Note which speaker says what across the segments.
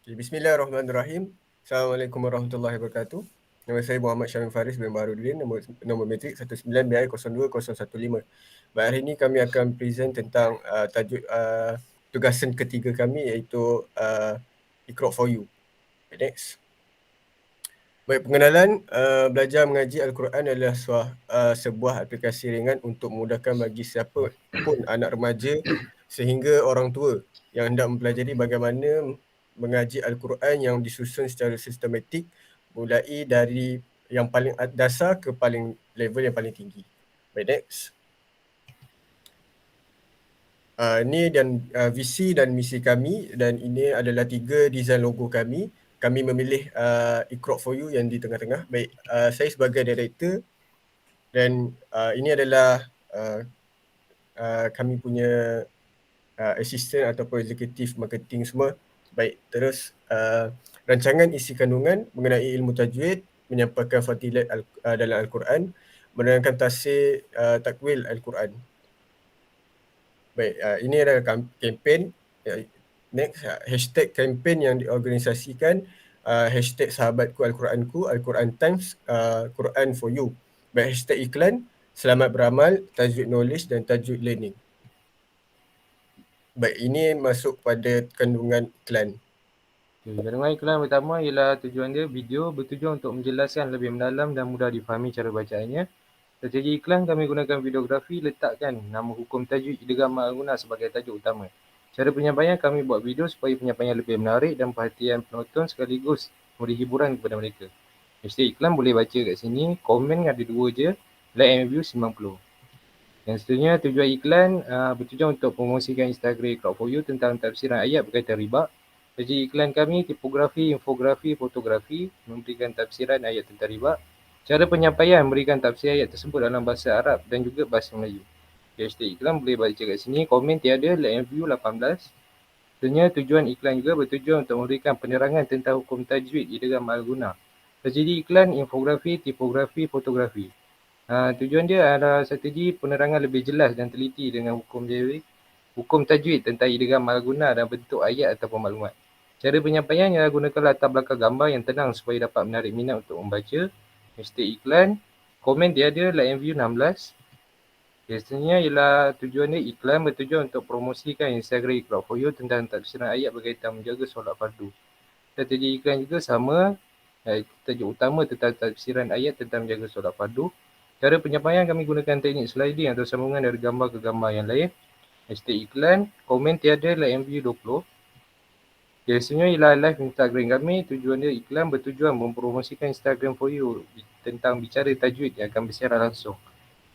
Speaker 1: Okay, Bismillahirrahmanirrahim. Assalamualaikum warahmatullahi wabarakatuh. Nama saya Muhammad Syamim Faris bin Baharudin, nombor matrik 19BI02015. Baik, hari ini kami akan present tentang tajuk tugasan ketiga kami iaitu Iqra for You. Okay, next. Baik, pengenalan belajar mengaji Al-Quran adalah sebuah aplikasi ringan untuk memudahkan bagi siapa pun anak remaja sehingga orang tua yang hendak mempelajari bagaimana mengaji Al-Quran yang disusun secara sistematik mulai dari yang paling dasar ke level yang paling tinggi. Baik, next. Ini dan visi dan misi kami, dan ini adalah 3 design logo kami. Kami memilih Iqra for You yang di tengah-tengah. Baik, saya sebagai director dan ini adalah kami punya assistant ataupun executive marketing semua. Baik, terus rancangan isi kandungan mengenai ilmu tajwid, menyampaikan fadilat dalam Al-Quran, menerangkan tafsir takwil Al-Quran. Baik, ini adalah kempen. Next, hashtag kempen yang diorganisasikan, hashtag sahabatku Al-Quranku, Al-Quran Times, Quran for You. Baik, hashtag iklan, selamat beramal, tajwid knowledge dan tajwid learning. Baik, ini masuk pada kandungan iklan.
Speaker 2: Okay, kandungan iklan pertama ialah tujuan dia video bertujuan untuk menjelaskan lebih mendalam dan mudah difahami cara bacaannya. Strategi iklan kami gunakan videografi, letakkan nama hukum tajwid idgham ma'al-ghunnah sebagai tajuk utama. Cara penyampaian kami buat video supaya penyampaian lebih menarik dan perhatian penonton sekaligus memberi hiburan kepada mereka. Hashtag iklan boleh baca kat sini, komen ada 2 je, like and view 90. Yang seterusnya tujuan iklan bertujuan untuk promosikan Instagram Crowd4You tentang tafsiran ayat berkaitan riba. Strategi iklan kami tipografi, infografi, fotografi memberikan tafsiran ayat tentang riba. Cara penyampaian memberikan tafsir ayat tersebut dalam bahasa Arab dan juga bahasa Melayu. Hashtag iklan boleh baca kat sini, komen tiada, like and view 18. Seterusnya tujuan iklan juga bertujuan untuk memberikan penerangan tentang hukum tajwid idgham ma'al-ghunnah. Strategi iklan, infografi, tipografi, fotografi. Tujuan dia adalah strategi penerangan lebih jelas dan teliti dengan hukum tajwid tentang idgham ma'al-ghunnah dan bentuk ayat ataupun maklumat. Cara penyampaian ialah gunakan latar belakang gambar yang tenang supaya dapat menarik minat untuk membaca. Hashtag iklan, komen tiada, like and view 16. Biasanya ialah tujuan dia iklan bertujuan untuk promosikan Instagram Crowd4You tentang tafsiran ayat berkaitan menjaga solat fardu. Strategi iklan juga sama, tajuk utama tentang tafsiran ayat tentang menjaga solat fardu. Cara penyampaian kami gunakan teknik sliding atau sambungan dari gambar ke gambar yang lain. Hashtag iklan, komen tiada, like and view 20. Biasanya ialah live Instagram kami, tujuan dia iklan bertujuan mempromosikan Instagram for you tentang bicara tajwid yang akan bersiaran langsung.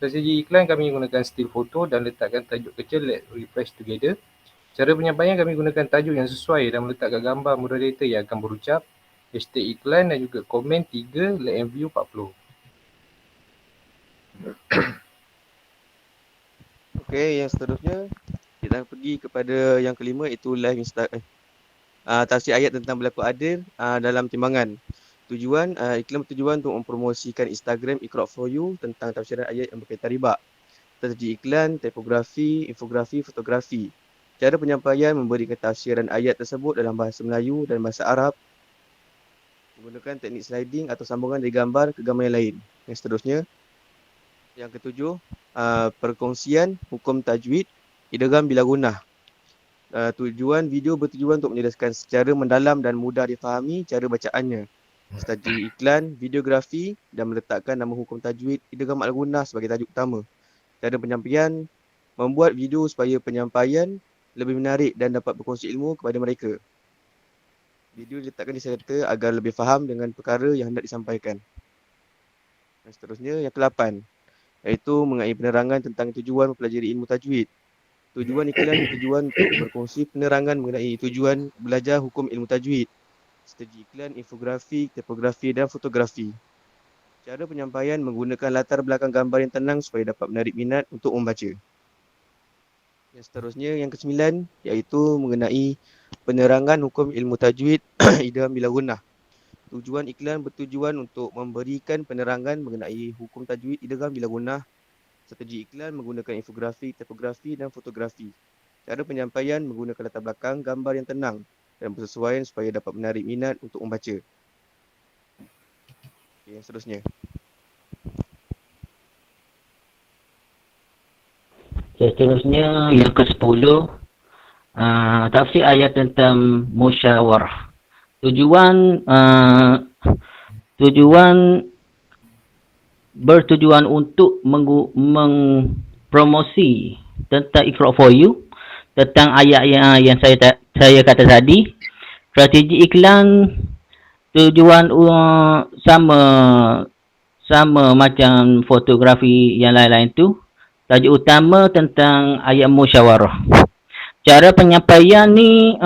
Speaker 2: Strategi iklan kami gunakan still foto dan letakkan tajuk kecil let's refresh together. Cara penyampaian kami gunakan tajuk yang sesuai dan meletakkan gambar moderator yang akan berucap. Hashtag iklan dan juga komen 3, like and view 40.
Speaker 3: Okey, yang seterusnya kita pergi kepada yang kelima iaitu live tafsir ayat tentang berlaku adil dalam timbangan. Iklan bertujuan untuk mempromosikan Instagram Iqra for You tentang tafsiran ayat yang berkaitan riba. Strategi iklan, tipografi, infografi, fotografi. Cara penyampaian memberikan tafsiran ayat tersebut dalam bahasa Melayu dan bahasa Arab menggunakan teknik sliding atau sambungan dari gambar ke gambar yang lain. Yang seterusnya, yang ketujuh, perkongsian hukum tajwid idgham bila gunnah. Video bertujuan untuk menjelaskan secara mendalam dan mudah difahami cara bacaannya. Strategi iklan, videografi dan meletakkan nama hukum tajwid idgham ma'al-ghunnah sebagai tajuk utama. Cara penyampaian, membuat video supaya penyampaian lebih menarik dan dapat berkongsi ilmu kepada mereka. Video diletakkan di serta agar lebih faham dengan perkara yang hendak disampaikan. Dan seterusnya, yang ke-8, iaitu mengenai penerangan tentang tujuan mempelajari ilmu tajwid. Tujuan iklan bertujuan untuk berkongsi penerangan mengenai tujuan belajar hukum ilmu tajwid. Strategi iklan, infografi, tipografi dan fotografi. Cara penyampaian menggunakan latar belakang gambar yang tenang supaya dapat menarik minat untuk membaca. Yang seterusnya, yang ke-9, iaitu mengenai penerangan hukum ilmu tajwid idgham bila gunnah. Tujuan iklan bertujuan untuk memberikan penerangan mengenai hukum tajwid idgham bila gunnah. Strategi iklan menggunakan infografi, tipografi dan fotografi. Cara penyampaian menggunakan latar belakang gambar yang tenang dan bersesuaian supaya dapat menarik minat untuk membaca. Okay, yang seterusnya.
Speaker 4: Seterusnya yang ke-10, tafsir ayat tentang musyawarah. Bertujuan untuk mengpromosi tentang Iqra for You, tentang ayat yang saya kata tadi. Strategi iklan tujuan sama macam fotografi yang lain-lain tu. Tajuk utama tentang ayat musyawarah. Cara penyampaian ni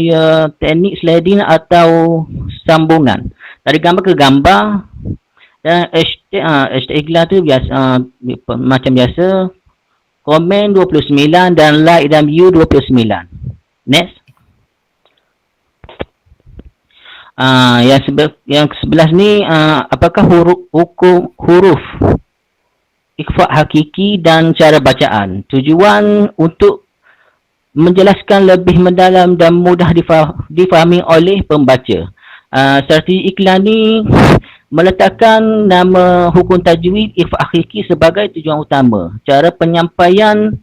Speaker 4: ya teknik sliding atau sambungan. Dari gambar ke gambar. Dan hashtag iklan tu biasa macam biasa. Komen 29 dan like dan view 29. Next. Yang ke-11 ni apakah huruf ikhfa hakiki dan cara bacaan. Tujuan untuk menjelaskan lebih mendalam dan mudah difahami oleh pembaca. Strategi iklan ni meletakkan nama hukum tajwid ikhfa hakiki sebagai tujuan utama. Cara penyampaian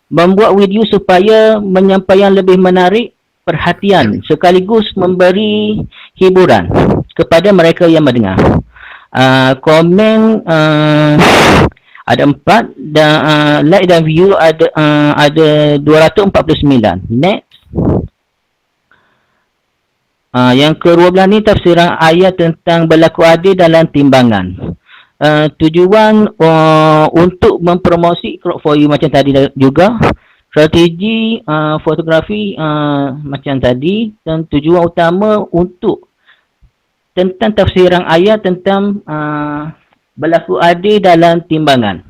Speaker 4: membuat video supaya menyampaikan lebih menarik perhatian sekaligus memberi hiburan kepada mereka yang mendengar. Komen ada 4 dan like dan view ada 249. Next. Yang ke-12 ni tafsiran ayat tentang berlaku adil dalam timbangan. Tujuan untuk mempromosi Iqra for You macam tadi juga. Strategi fotografi macam tadi, dan tujuan utama untuk tentang tafsiran ayat tentang berlaku adil dalam timbangan.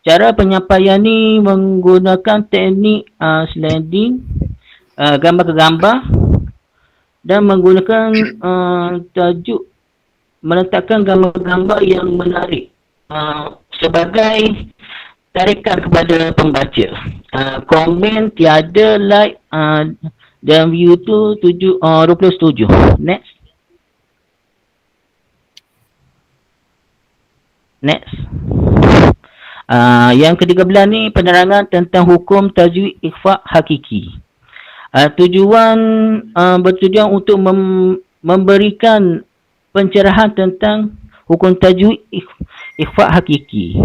Speaker 4: Cara penyampaian ni menggunakan teknik sliding, gambar ke gambar, dan menggunakan tajuk meletakkan gambar-gambar yang menarik sebagai tarikan kepada pembaca. Komen tiada, like dan view tu 27. Next. Yang ke-13 ni penerangan tentang hukum tajwid ikhfa hakiki. Bertujuan untuk memberikan pencerahan tentang hukum tajwid ikhfa hakiki.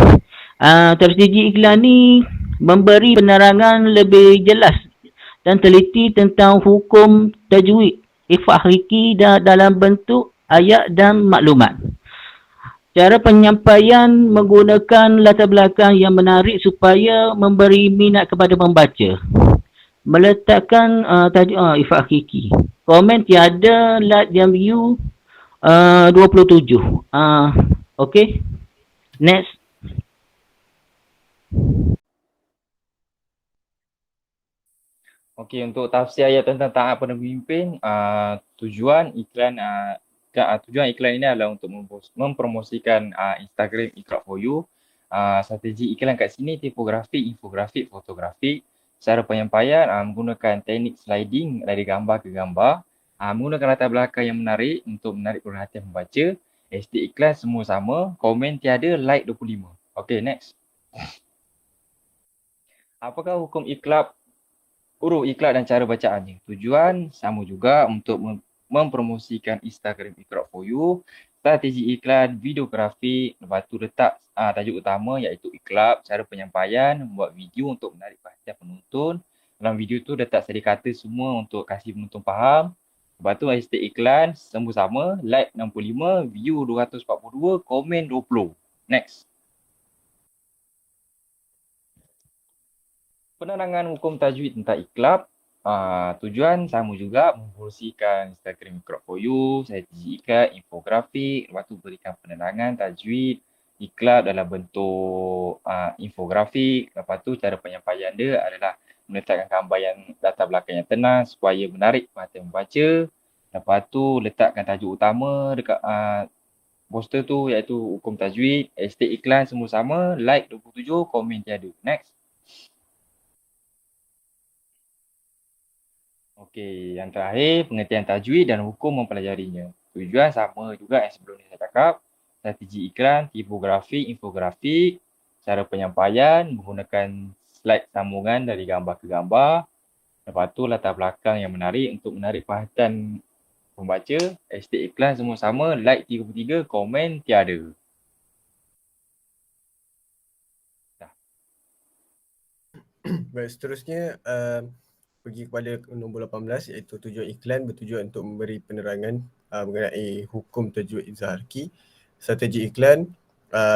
Speaker 4: Strategi iklan ni memberi penerangan lebih jelas dan teliti tentang hukum tajwid ikhfa hakiki dalam bentuk ayat dan maklumat. Cara penyampaian menggunakan latar belakang yang menarik supaya memberi minat kepada pembaca. Meletakkan tajuk ikhfa hakiki. Komen tiada, like dan view 27. Okay. Next.
Speaker 2: Okey, untuk tafsir ayat tentang taat pada pemimpin, tujuan iklan ini adalah untuk mempromosikan Instagram Iqra for You. Strategi iklan kat sini tipografi, infografik, fotografik. Cara penyampaian menggunakan teknik sliding dari gambar ke gambar. Menggunakan latar belakang yang menarik untuk menarik perhatian pembaca. Hashtag iklan semua sama. Komen tiada, like 25. Okey, next. Apakah hukum iklab, huruf iklab dan cara bacaannya? Tujuan sama juga untuk mempromosikan Instagram Iqra for You. Strategi iklan, videografi, lepas tu letak tajuk utama iaitu iklab. Cara penyampaian, membuat video untuk menarik perhatian penonton. Dalam video tu letak seri kata semua untuk kasih penonton faham. Lepas tu hashtag iklan, semua sama, like 65, view 242, komen 20. Next. Penerangan hukum tajwid tentang iklab. Tujuan sama juga mempromosikan Instagram Iqra for You, strategi iklan, infografik, lepas tu berikan penerangan tajwid iklab dalam bentuk infografik. Lepas tu cara penyampaian dia adalah meletakkan gambar yang latar belakang yang tenang supaya menarik perhatian membaca. Lepas tu letakkan tajuk utama dekat poster tu iaitu hukum tajwid, hashtag iklan semua sama, like 27, komen tiada. Next.
Speaker 5: Okey, yang terakhir pengertian tajwid dan hukum mempelajarinya. Tujuan sama juga yang sebelum ni saya cakap. Strategi iklan, tipografi, infografik, cara penyampaian menggunakan slide sambungan dari gambar ke gambar. Lepas tu latar belakang yang menarik untuk menarik perhatian pembaca. Hashtag iklan semua sama, like 33, komen tiada.
Speaker 1: Baik, seterusnya pergi kepada nombor 18 iaitu tujuan iklan bertujuan untuk memberi penerangan mengenai hukum tajwid izhar harki, strategi iklan,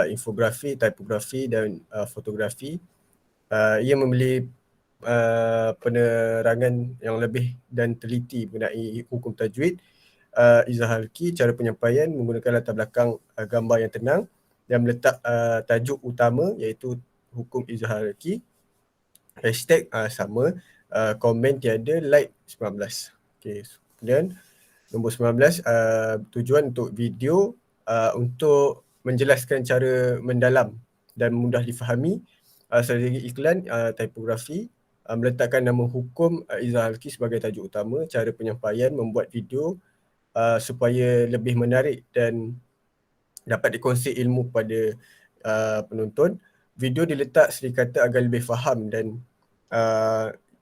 Speaker 1: infografi, tipografi dan fotografi. Ia memberi penerangan yang lebih dan teliti mengenai hukum tajwid izhar harki, cara penyampaian menggunakan latar belakang gambar yang tenang dan meletak tajuk utama iaitu hukum izhar harki. Hashtag sama, komen tiada, like 19. Okay, kemudian nombor 19, tujuan untuk video untuk menjelaskan cara mendalam dan mudah difahami. Strategi iklan, tipografi, meletakkan nama hukum izhar harki sebagai tajuk utama. Cara penyampaian, membuat video supaya lebih menarik dan dapat dikongsi ilmu kepada penonton. Video diletak sedikata agar lebih faham dan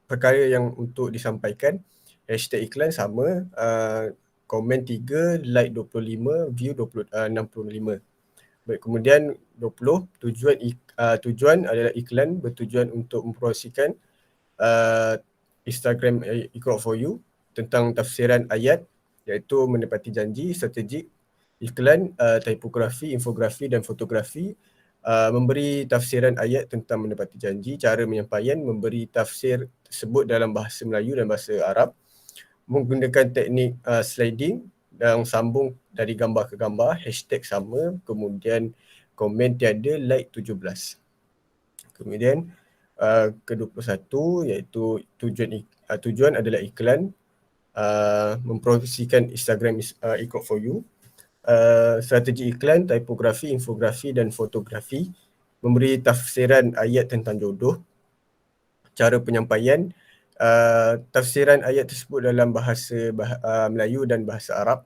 Speaker 1: perkara yang untuk disampaikan. Hashtag iklan sama, komen 3, like 25, view 65. Baik, kemudian 20, tujuan adalah iklan bertujuan untuk mempromosikan Instagram Iqra for You tentang tafsiran ayat iaitu menepati janji. Strategik iklan, tipografi, infografi dan fotografi memberi tafsiran ayat tentang menepati janji. Cara menyampaian memberi tafsir tersebut dalam bahasa Melayu dan bahasa Arab menggunakan teknik sliding dan sambung dari gambar ke gambar. Hashtag sama, kemudian komen tiada, like 17. Kemudian ke-21 iaitu tujuan adalah iklan mempromosikan Instagram Iqra for You. Strategi iklan, tipografi, infografi dan fotografi memberi tafsiran ayat tentang jodoh. Cara penyampaian, tafsiran ayat tersebut dalam bahasa Melayu dan bahasa Arab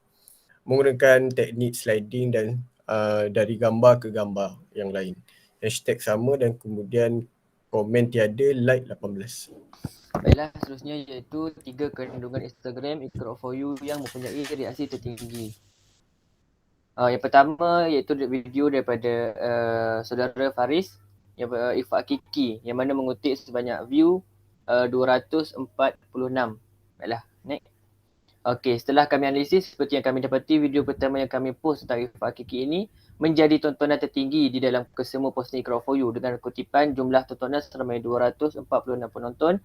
Speaker 1: menggunakan teknik sliding dan dari gambar ke gambar yang lain. Hashtag sama dan kemudian komen tiada, like 18.
Speaker 6: Baiklah, seterusnya iaitu 3 kandungan Instagram Iqra for You yang mempunyai reaksi tertinggi. Yang pertama iaitu video daripada saudara Faris yang Ifak Kiki yang mana mengutip sebanyak view 246. Baiklah, next. Okey, setelah kami analisis seperti yang kami dapati, video pertama yang kami post tentang Ifak Kiki ini menjadi tontonan tertinggi di dalam kesemua posting Iqra for You dengan kutipan jumlah tontonan seramai 246 penonton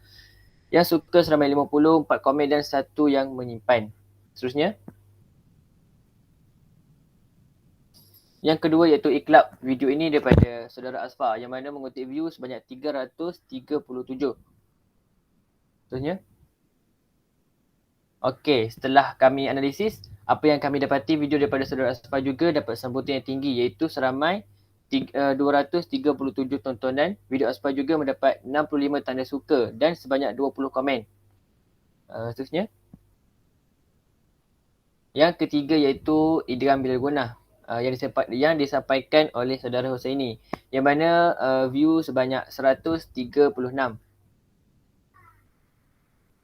Speaker 6: yang suka seramai 50, 4 komen dan 1 yang menyimpan. Seterusnya. Yang kedua iaitu iklab. Video ini daripada saudara Asfar yang mana mengutip view sebanyak 337. Seterusnya. Okey, setelah kami analisis, apa yang kami dapati video daripada saudara Asfar juga dapat sambutan yang tinggi iaitu seramai 237 tontonan. Video Asfar juga mendapat 65 tanda suka dan sebanyak 20 komen. Seterusnya. Yang ketiga iaitu idgham bil gunnah. Yang disampaikan oleh saudara Husaini yang mana view sebanyak 136.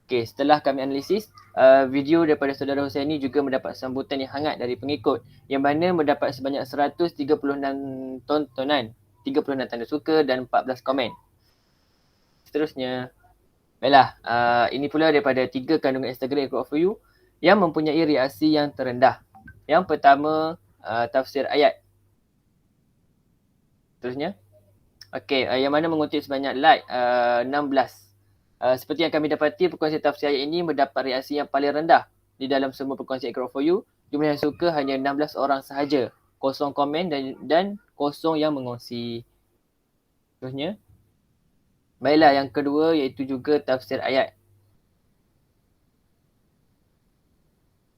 Speaker 6: Okey, setelah kami analisis, video daripada saudara Husaini juga mendapat sambutan yang hangat dari pengikut yang mana mendapat sebanyak 136 tontonan, 36 tanda suka dan 14 komen. Seterusnya. Baiklah, ini pula daripada 3 kandungan Instagram Iqra for You yang mempunyai reaksi yang terendah. Yang pertama, tafsir ayat. Seterusnya. Okey, yang mana mengutip sebanyak like 16. Seperti yang kami dapati, perkongsian tafsir ayat ini mendapat reaksi yang paling rendah di dalam semua perkongsian Iqra for You. Jumlah yang suka hanya 16 orang sahaja. 0 komen dan 0 yang mengongsi. Seterusnya. Baiklah, yang kedua iaitu juga tafsir ayat.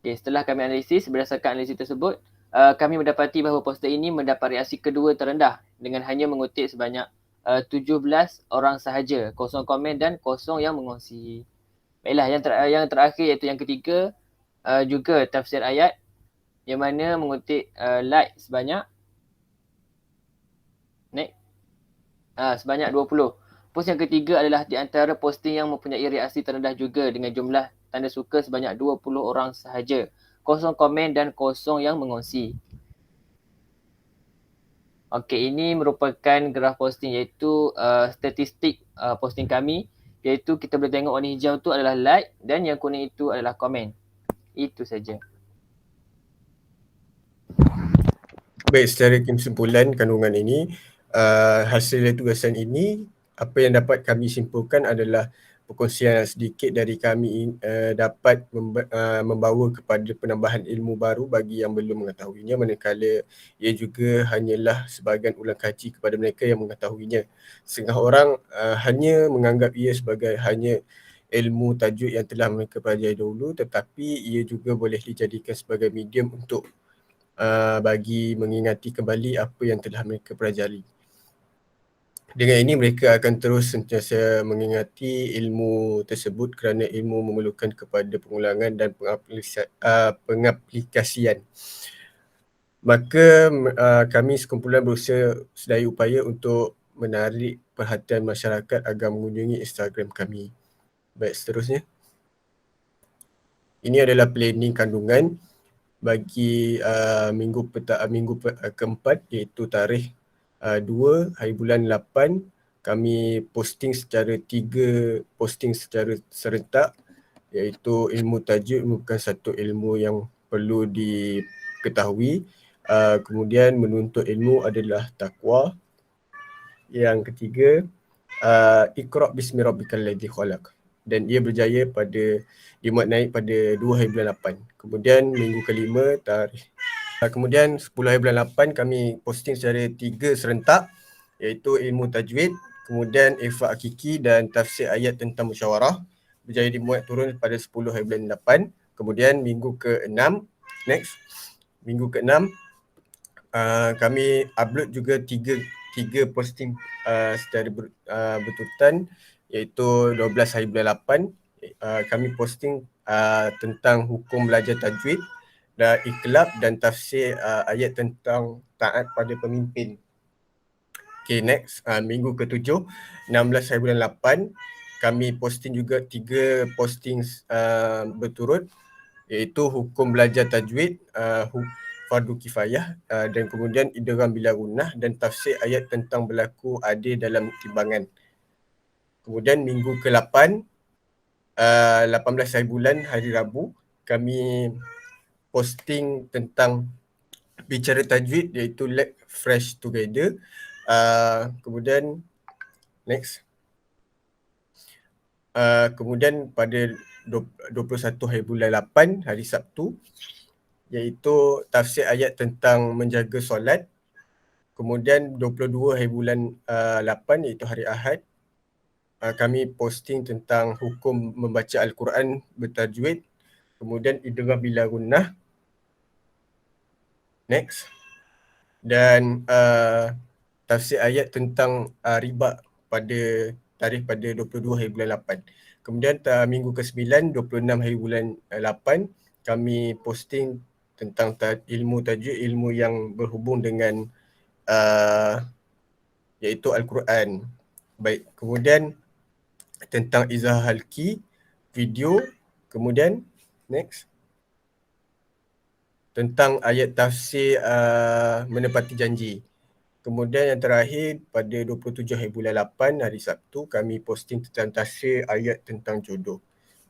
Speaker 6: Okay, setelah kami analisis, berdasarkan analisis tersebut, kami mendapati bahawa poster ini mendapat reaksi kedua terendah dengan hanya mengutip sebanyak 17 orang sahaja, 0 komen dan 0 yang mengongsi. Baiklah, yang terakhir iaitu yang ketiga, juga tafsir ayat yang mana mengutip like sebanyak sebanyak 20. Post yang ketiga adalah di antara posting yang mempunyai reaksi terendah juga dengan jumlah tanda suka sebanyak 20 orang sahaja. Kosong komen dan kosong yang mengongsi. Okey, ini merupakan graf posting iaitu statistik posting kami, iaitu kita boleh tengok warna hijau tu adalah like dan yang kuning itu adalah komen. Itu saja.
Speaker 1: Baik, secara kesimpulan kandungan ini, hasil dari tugasan ini, apa yang dapat kami simpulkan adalah perkongsian sedikit dari kami dapat membawa kepada penambahan ilmu baru bagi yang belum mengetahuinya, manakala ia juga hanyalah sebahagian ulang kaji kepada mereka yang mengetahuinya. Setengah orang hanya menganggap ia sebagai hanya ilmu tajuk yang telah mereka pelajari dahulu, tetapi ia juga boleh dijadikan sebagai medium untuk bagi mengingati kembali apa yang telah mereka pelajari. Dengan ini mereka akan terus sentiasa mengingati ilmu tersebut kerana ilmu memerlukan kepada pengulangan dan pengaplikasian. Maka kami sekumpulan berusaha sedaya upaya untuk menarik perhatian masyarakat agar mengunjungi Instagram kami. Baik, seterusnya. Ini adalah planning kandungan bagi minggu keempat, iaitu tarikh 2 hari bulan 8. Kami posting 3 posting secara serentak, iaitu ilmu tajuk merupakan satu ilmu yang perlu diketahui. Kemudian menuntut ilmu adalah takwa. Yang ketiga, Iqra' bismi rabbikal ladzi khalaq, dan ia berjaya dimuat naik pada 2 hari bulan 8. Kemudian minggu kelima kemudian 10 hari bulan 8 kami posting secara 3 serentak, iaitu ilmu tajwid, kemudian Irfa' Hakiki dan tafsir ayat tentang musyawarah, berjaya dimuat turun pada 10 hari bulan 8. Kemudian minggu ke-6, minggu ke-6 kami upload juga tiga posting secara berturutan, iaitu 12 hari bulan 8. Kami posting tentang hukum belajar tajwid dan ikhlab dan tafsir ayat tentang taat pada pemimpin. Okay, next, minggu ke-7, 16 hari bulan 8, kami posting juga 3 posting berturut, iaitu hukum belajar tajwid, fardu kifayah, dan kemudian idgham bila gunnah dan tafsir ayat tentang berlaku adil dalam timbangan. Kemudian minggu ke-8, 18 hari bulan, hari Rabu, kami posting tentang bicara tajwid, iaitu Let Fresh Together. Kemudian next, kemudian pada 21 hari bulan 8, hari Sabtu, iaitu tafsir ayat tentang menjaga solat. Kemudian 22 hari bulan 8, iaitu hari Ahad, kami posting tentang hukum membaca Al-Quran bertajwid, kemudian idgham bila gunnah. Next, dan tafsir ayat tentang riba pada tarikh pada 22 hari bulan 8. Kemudian minggu ke-9, 26 hari bulan 8, kami posting tentang ilmu tajwid, ilmu yang berhubung dengan iaitu Al-Quran. Baik, kemudian tentang izah halki, video, kemudian next, tentang ayat tafsir menepati janji. Kemudian yang terakhir, pada 27 hari bulan 8, hari Sabtu, kami posting tentang tafsir ayat tentang jodoh.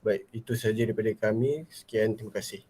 Speaker 1: Baik, itu sahaja daripada kami. Sekian, terima kasih.